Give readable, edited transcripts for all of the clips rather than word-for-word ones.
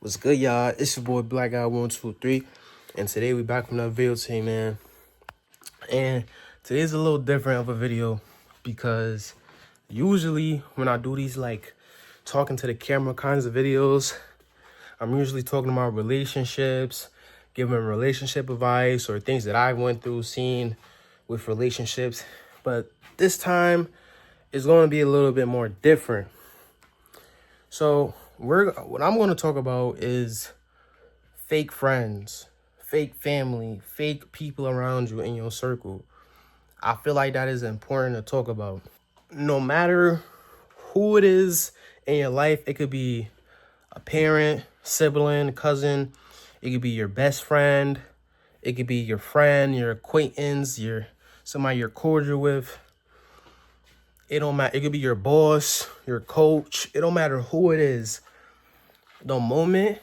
What's good, y'all? It's your boy Black Guy 123, and today we back from another video team, man. And today's a little different of a video because usually when I do these like talking to the camera kinds of videos, I'm usually talking about relationships, giving relationship advice or things that I went through, seen with relationships. But this time it's going to be a little bit more different. So what I'm going to talk about is fake friends, fake family, fake people around you in your circle. I feel like that is important to talk about. No matter who it is in your life, it could be a parent, sibling, cousin, it could be your best friend, it could be your friend, your acquaintance, somebody you're cordial with. It don't matter. It could be your boss, your coach. It don't matter who it is. The moment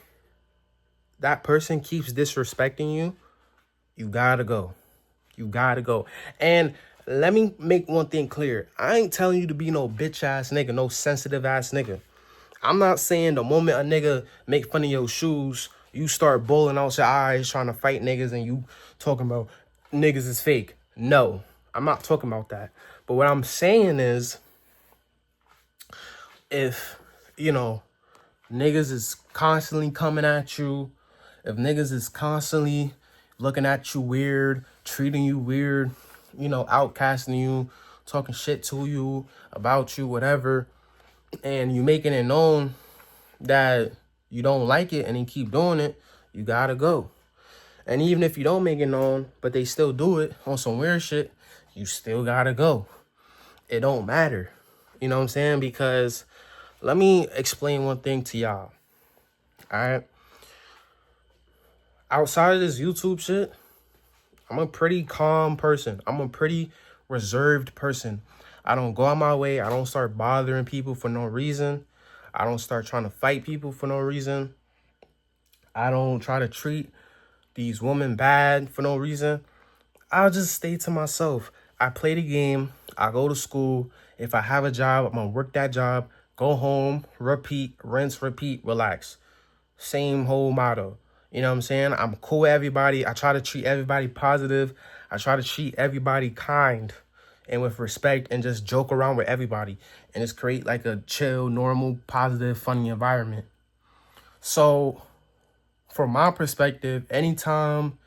that person keeps disrespecting you, you gotta go. You gotta go. And let me make one thing clear. I ain't telling you to be no bitch ass nigga, no sensitive ass nigga. I'm not saying the moment a nigga make fun of your shoes, you start bawling out your eyes trying to fight niggas and you talking about niggas is fake. No, I'm not talking about that. But what I'm saying is, if, niggas is constantly coming at you, if niggas is constantly looking at you weird, treating you weird, outcasting you, talking shit to you, about you, whatever, and you making it known that you don't like it and they keep doing it, you gotta go. And even if you don't make it known, but they still do it on some weird shit, you still gotta go. It don't matter. You know what I'm saying? Because let me explain one thing to y'all. All right? Outside of this YouTube shit, I'm a pretty calm person. I'm a pretty reserved person. I don't go out my way. I don't start bothering people for no reason. I don't start trying to fight people for no reason. I don't try to treat these women bad for no reason. I'll just stay to myself. I play the game. I go to school. If I have a job, I'm going to work that job. Go home, repeat, rinse, repeat, relax. Same whole motto. You know what I'm saying? I'm cool with everybody. I try to treat everybody positive. I try to treat everybody kind and with respect and just joke around with everybody. And just create like a chill, normal, positive, funny environment. So from my perspective, anytime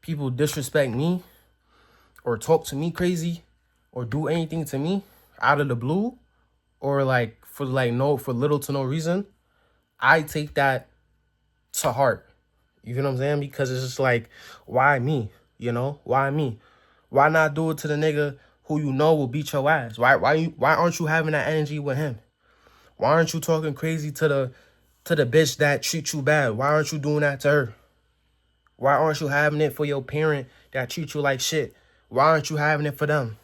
people disrespect me or talk to me crazy or do anything to me out of the blue or for little to no reason, I take that to heart. You know what I'm saying? Because it's just like, why me? Why me? Why not do it to the nigga who you know will beat your ass? Why aren't you having that energy with him? Why aren't you talking crazy to the bitch that treats you bad? Why aren't you doing that to her? Why aren't you having it for your parent that treats you like shit? Why aren't you having it for them?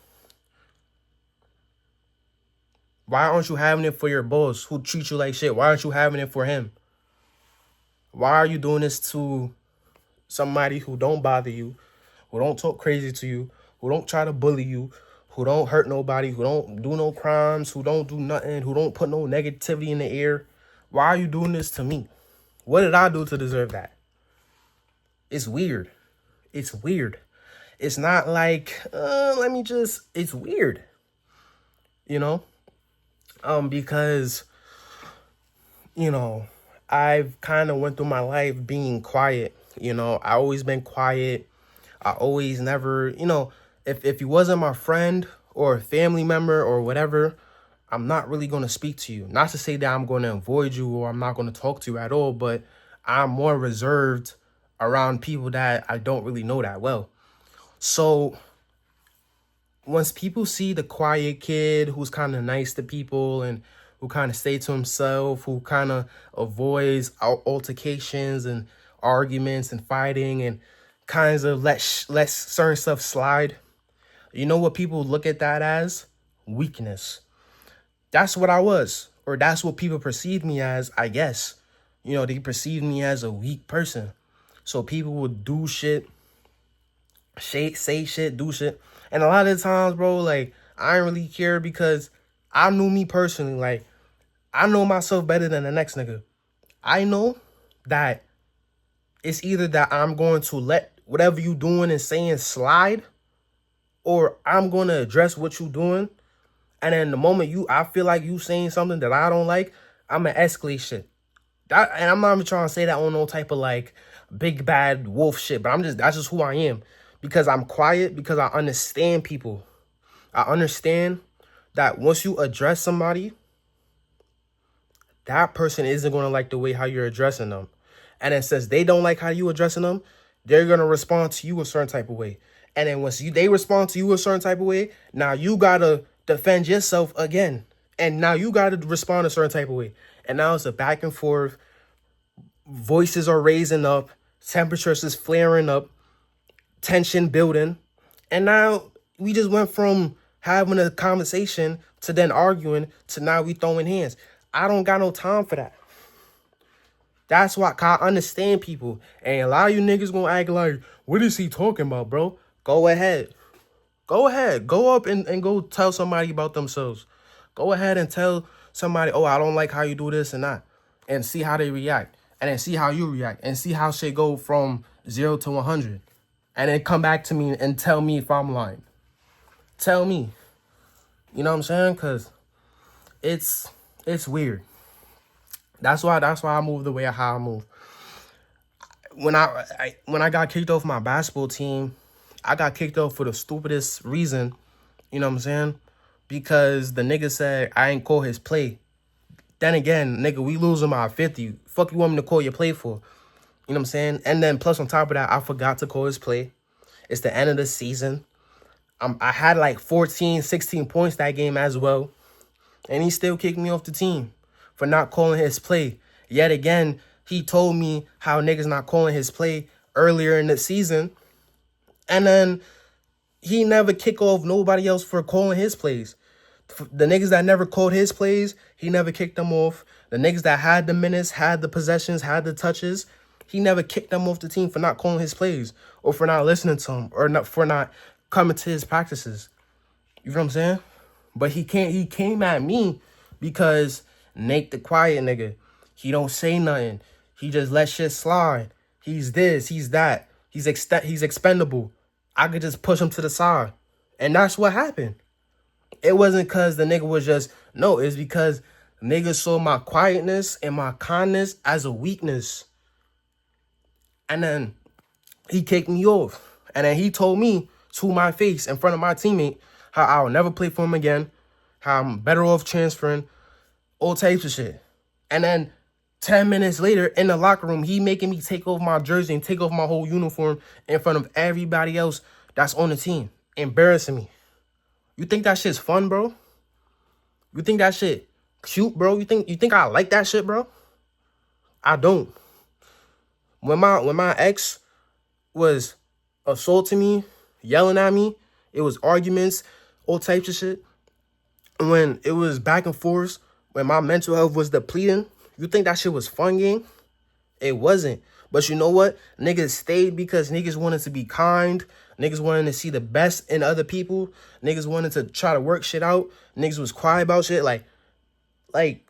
Why aren't you having it for your boss who treats you like shit? Why aren't you having it for him? Why are you doing this to somebody who don't bother you, who don't talk crazy to you, who don't try to bully you, who don't hurt nobody, who don't do no crimes, who don't do nothing, who don't put no negativity in the air? Why are you doing this to me? What did I do to deserve that? It's weird. It's weird. It's not like, it's weird. Because, I've kind of went through my life being quiet. I always been quiet. I always never, if you wasn't my friend or a family member or whatever, I'm not really going to speak to you. Not to say that I'm going to avoid you or I'm not going to talk to you at all, but I'm more reserved around people that I don't really know that well. So once people see the quiet kid who's kind of nice to people and who kind of stay to himself, who kind of avoids altercations and arguments and fighting and kinds of let certain stuff slide, you know what people look at that as? Weakness. That's what I was, or that's what people perceive me as, I guess. They perceive me as a weak person. So people would do shit, say shit, do shit. And a lot of the times, bro, I don't really care because I knew me personally. I know myself better than the next nigga. I know that it's either that I'm going to let whatever you doing and saying slide, or I'm going to address what you doing. And then the moment I feel like you saying something that I don't like, I'm going to escalate shit. And I'm not even trying to say that on no type of like big bad wolf shit, but that's just who I am. Because I'm quiet, because I understand people. I understand that once you address somebody, that person isn't going to like the way how you're addressing them. And then since they don't like how you addressing them, they're going to respond to you a certain type of way. And then once they respond to you a certain type of way, now you got to defend yourself again. And now you got to respond a certain type of way. And now it's a back and forth. Voices are raising up. Temperatures is flaring up. Tension building. And now we just went from having a conversation to then arguing to now we throwing hands. I don't got no time for that. That's why I understand people. And a lot of you niggas gonna act like, what is he talking about, bro? Go ahead. Go ahead. Go up and go tell somebody about themselves. Go ahead and tell somebody, oh, I don't like how you do this and that. And see how they react. And then see how you react. And see how shit go from 0 to 100. And then come back to me and tell me if I'm lying. Tell me. You know what I'm saying? Because it's weird. That's why I move the way how I move. When I got kicked off my basketball team, I got kicked off for the stupidest reason. You know what I'm saying? Because the nigga said I ain't call his play. Then again, nigga, we losing by 50. Fuck you want me to call your play for? You know what I'm saying? And then plus on top of that, I forgot to call his play. It's the end of the season. I had like 14, 16 points that game as well. And he still kicked me off the team for not calling his play. Yet again, he told me how niggas not calling his play earlier in the season. And then he never kick off nobody else for calling his plays. The niggas that never called his plays, he never kicked them off. The niggas that had the minutes, had the possessions, had the touches, he never kicked them off the team for not calling his plays or for not listening to him or for not coming to his practices. You know what I'm saying? But he came at me because Nate the quiet nigga, he don't say nothing. He just let shit slide. He's this, he's that. He's expendable. I could just push him to the side. And that's what happened. It wasn't because the nigga was just, no, it's because niggas saw my quietness and my kindness as a weakness. And then he kicked me off. And then he told me to my face in front of my teammate how I'll never play for him again, how I'm better off transferring, all types of shit. And then 10 minutes later in the locker room, he making me take off my jersey and take off my whole uniform in front of everybody else that's on the team, embarrassing me. You think that shit's fun, bro? You think that shit cute, bro? You think I like that shit, bro? I don't. When my ex was assaulting me, yelling at me, it was arguments, all types of shit. When it was back and forth, when my mental health was depleting, you think that shit was fun, gang? It wasn't. But you know what? Niggas stayed because niggas wanted to be kind. Niggas wanted to see the best in other people. Niggas wanted to try to work shit out. Niggas was quiet about shit.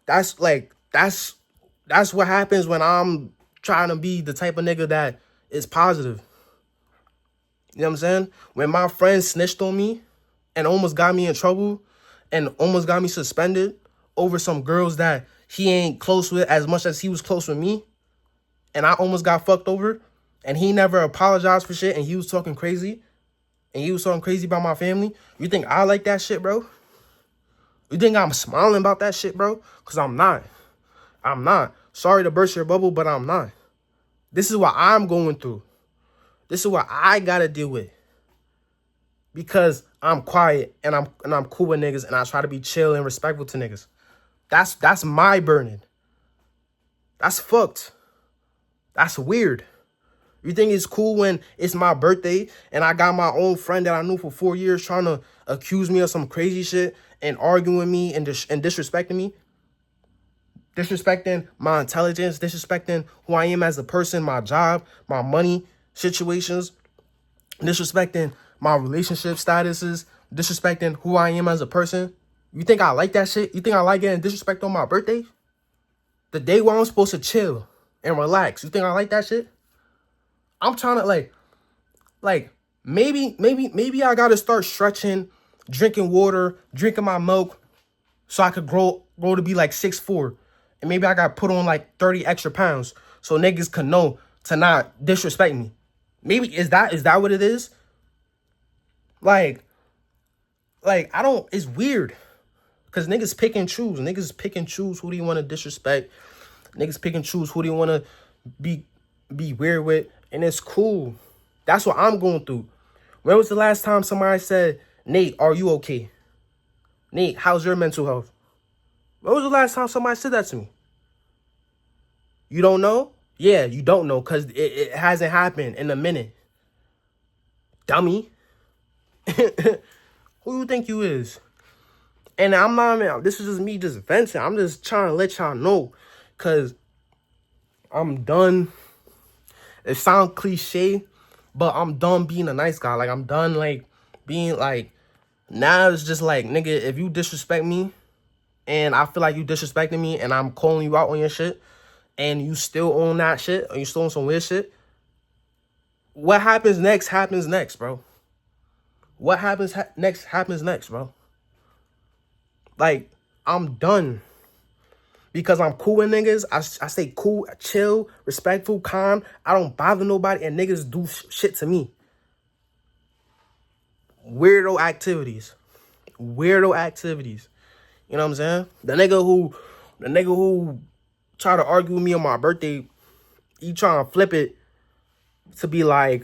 That's what happens when I'm trying to be the type of nigga that is positive. You know what I'm saying? When my friend snitched on me and almost got me in trouble and almost got me suspended over some girls that he ain't close with as much as he was close with me, and I almost got fucked over, and he never apologized for shit, and he was talking crazy, and he was talking crazy about my family. You think I like that shit, bro? You think I'm smiling about that shit, bro? Because I'm not. I'm not. Sorry to burst your bubble, but I'm not. This is what I'm going through. This is what I gotta deal with. Because I'm quiet and I'm cool with niggas and I try to be chill and respectful to niggas. That's my burden. That's fucked. That's weird. You think it's cool when it's my birthday and I got my own friend that I knew for 4 years trying to accuse me of some crazy shit and arguing with me and disrespecting me? Disrespecting my intelligence, disrespecting who I am as a person, my job, my money situations, disrespecting my relationship statuses, disrespecting who I am as a person. You think I like that shit? You think I like getting disrespect on my birthday? The day where I'm supposed to chill. and relax. You think I like that shit? I'm trying to like maybe I gotta start stretching, drinking water, drinking my milk, so I could grow to be like 6'4". And maybe I got put on like 30 extra pounds so niggas could know to not disrespect me. Maybe is that what it is? Like I don't, it's weird. Cause niggas pick and choose. Niggas pick and choose who do you want to disrespect. Niggas pick and choose who do you want to be weird with. And it's cool. That's what I'm going through. When was the last time somebody said, Nate, are you okay? Nate, how's your mental health? When was the last time somebody said that to me? You don't know? Yeah, you don't know because it hasn't happened in a minute. Dummy. Who you think you is? And I'm not, this is just me just venting. I'm just trying to let y'all know because I'm done. It sounds cliche, but I'm done being a nice guy. Like, I'm done, like, being, like, now it's just like, nigga, if you disrespect me and I feel like you disrespecting me and I'm calling you out on your shit and you still on that shit or you still on some weird shit, what happens next happens next, bro. What happens next happens next, bro. Like, I'm done. Because I'm cool with niggas. I stay cool, chill, respectful, calm. I don't bother nobody, and niggas do shit to me. Weirdo activities. Weirdo activities. You know what I'm saying? The nigga who tried to argue with me on my birthday, he trying to flip it to be like,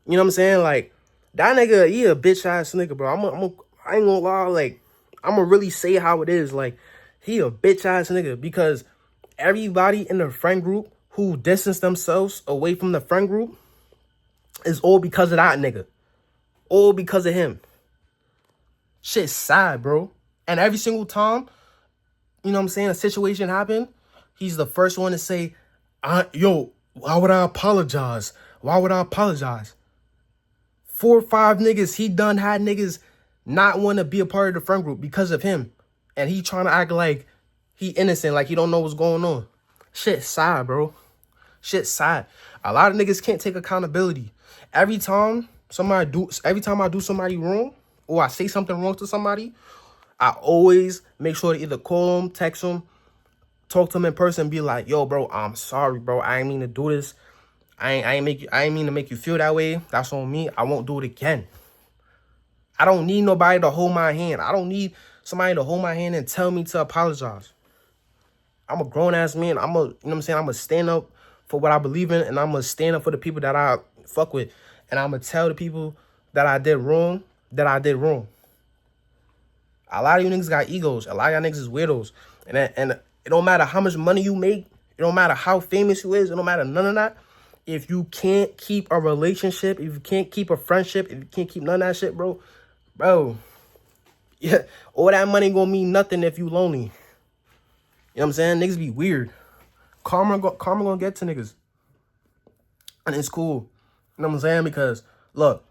you know what I'm saying? Like, that nigga, he a bitch ass nigga, bro. I ain't gonna lie, like, I'm gonna really say how it is. Like, he a bitch ass nigga because everybody in the friend group who distance themselves away from the friend group is all because of that nigga. All because of him. Shit's sad, bro. And every single time, you know what I'm saying, a situation happened, he's the first one to say, yo, why would I apologize? Why would I apologize? 4 or 5 niggas, he done had niggas not want to be a part of the friend group because of him. And he trying to act like he innocent, like he don't know what's going on. Shit sad, bro. Shit sad. A lot of niggas can't take accountability. Every time I do somebody wrong, or I say something wrong to somebody, I always make sure to either call them, text them, talk to them in person, be like, yo, bro, I'm sorry, bro. I ain't mean to do this. I ain't mean to make you feel that way. That's on me. I won't do it again. I don't need nobody to hold my hand. I don't need somebody to hold my hand and tell me to apologize. I'm a grown-ass man. You know what I'm saying? I'm going to stand up for what I believe in, and I'm going to stand up for the people that I fuck with. And I'm going to tell the people that I did wrong, that I did wrong. A lot of you niggas got egos. A lot of y'all niggas is weirdos. And it don't matter how much money you make. It don't matter how famous you is. It don't matter none of that. If you can't keep a relationship, if you can't keep a friendship, if you can't keep none of that shit, bro, yeah, all that money gonna mean nothing if you lonely. You know what I'm saying? Niggas be weird. Karma gonna get to niggas. And it's cool. You know what I'm saying? Because, look,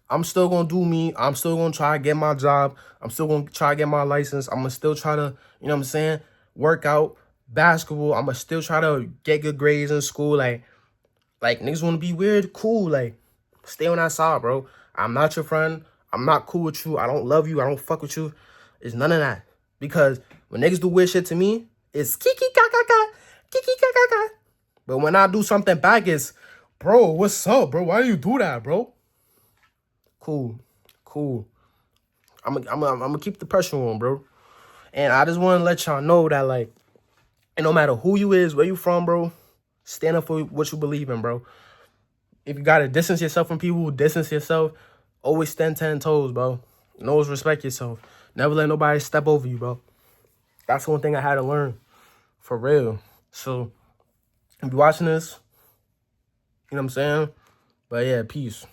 I'm still gonna do me. I'm still gonna try to get my job. I'm still gonna try to get my license. I'm gonna still try to, you know what I'm saying, work out, basketball. I'm gonna still try to get good grades in school. Like niggas wanna be weird, cool. Like, stay on that side, bro. I'm not your friend. I'm not cool with you. I don't love you. I don't fuck with you. It's none of that. Because when niggas do weird shit to me, it's kiki kaka, kiki kaka. But when I do something back, it's, bro, what's up, bro? Why do you do that, bro? Cool. I'm gonna keep the pressure on, bro. And I just want to let y'all know that, like, and no matter who you is, where you from, bro, stand up for what you believe in, bro. If you gotta distance yourself from people, distance yourself. Always stand 10 toes, bro. And always respect yourself. Never let nobody step over you, bro. That's one thing I had to learn. For real. So, if you're watching this, you know what I'm saying? But yeah, peace.